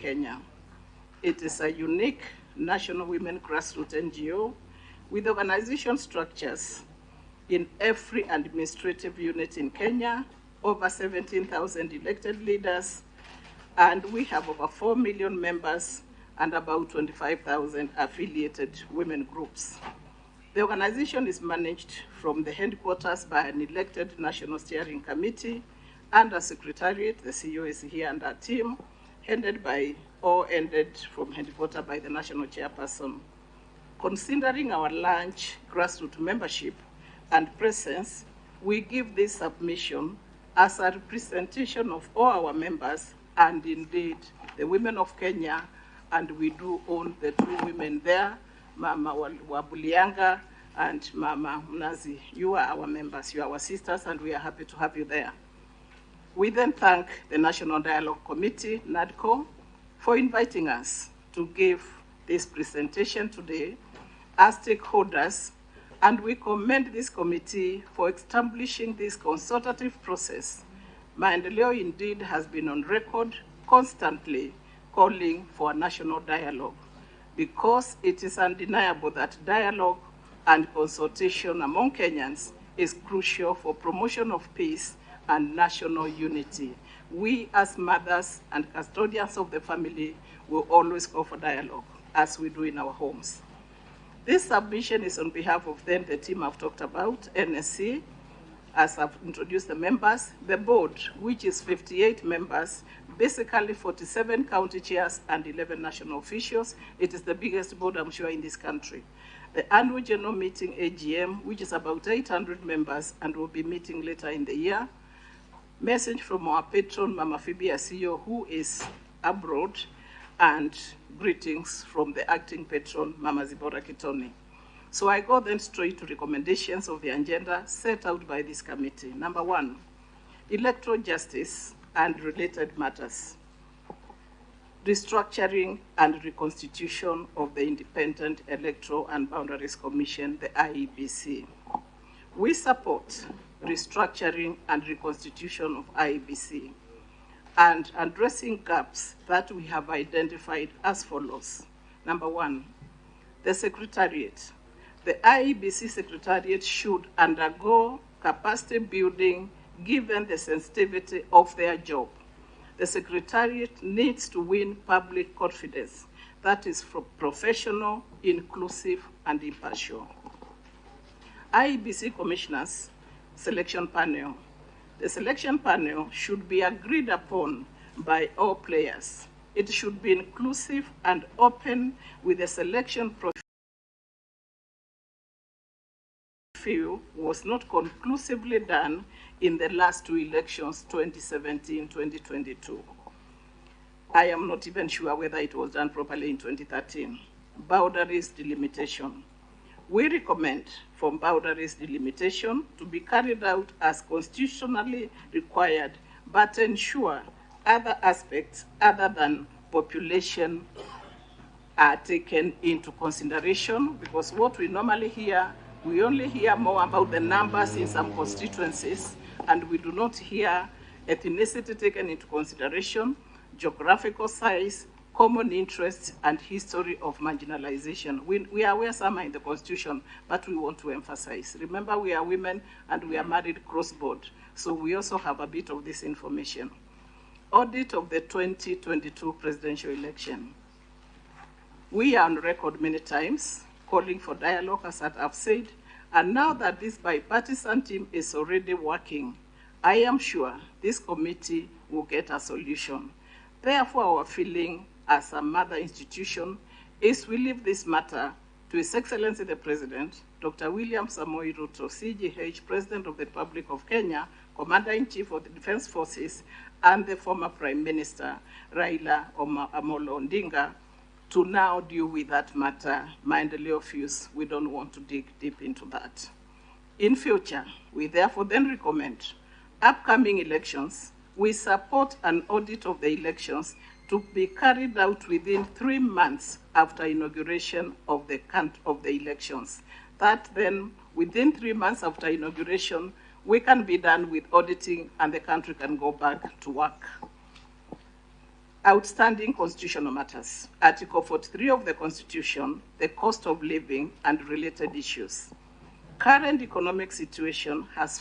Kenya. It is a unique national women grassroots NGO with organization structures in every administrative unit in Kenya, over 17,000 elected leaders, and we have over 4 million members and about 25,000 affiliated women groups. The organization is managed from the headquarters by an elected National Steering Committee and a secretariat. The CEO is here and our team, ended from headquarters by the National Chairperson. Considering our large grassroots membership and presence, we give this submission as a representation of all our members and indeed the women of Kenya, and we do own the two women there, Mama Wabulianga and Mama Mnazi. You are our members, you are our sisters, and we are happy to have you there. We then thank the National Dialogue Committee, NADCO, for inviting us to give this presentation today as stakeholders, and we commend this committee for establishing this consultative process. Maendeleo indeed has been on record constantly calling for a national dialogue because it is undeniable that dialogue and consultation among Kenyans is crucial for promotion of peace and national unity. We as mothers and custodians of the family will always call for dialogue, as we do in our homes. This submission is on behalf of then the team I've talked about, NSC, as I've introduced the members, the board, which is 58 members, basically 47 county chairs and 11 national officials. It is the biggest board, I'm sure, in this country. The annual general meeting, AGM, which is about 800 members and will be meeting later in the year. Message from our patron, Mama Phoebe Asio, who is abroad, and greetings from the acting patron, Mama Zibora Kitoni. So I go then straight to recommendations of the agenda set out by this committee. Number 1, electoral justice and related matters. Restructuring and reconstitution of the Independent Electoral and Boundaries Commission, the IEBC. We support restructuring and reconstitution of IEBC and addressing gaps that we have identified as follows. Number 1, the Secretariat. The IEBC Secretariat should undergo capacity building given the sensitivity of their job. The Secretariat needs to win public confidence that is professional, inclusive, and impartial. IEBC Commissioners Selection Panel. The selection panel should be agreed upon by all players. It should be inclusive and open with the selection profile was not conclusively done in the last two elections, 2017-2022. I am not even sure whether it was done properly in 2013. Boundaries delimitation. We recommend for boundaries delimitation to be carried out as constitutionally required, but ensure other aspects other than population are taken into consideration, because what we normally hear, we only hear more about the numbers in some constituencies, and we do not hear ethnicity taken into consideration, geographical size, common interests, and history of marginalization. We are aware some are in the Constitution, but we want to emphasize. Remember, we are women and we are married cross-board, so we also have a bit of this information. Audit of the 2022 presidential election. We are on record many times calling for dialogue, as I've said, and now that this bipartisan team is already working, I am sure this committee will get a solution. Therefore, our feeling as a mother institution is we leave this matter to His Excellency the President, Dr. William Samoei Ruto, CGH, President of the Republic of Kenya, Commander-in-Chief of the Defense Forces, and the former Prime Minister, Raila Odinga, to now deal with that matter. Maendeleo feels we don't want to dig deep into that. In future, we therefore then recommend upcoming elections, we support an audit of the elections to be carried out within 3 months after inauguration of the elections. That then, within 3 months after inauguration, we can be done with auditing and the country can go back to work. Outstanding constitutional matters. Article 43 of the Constitution, the cost of living and related issues. Current economic situation has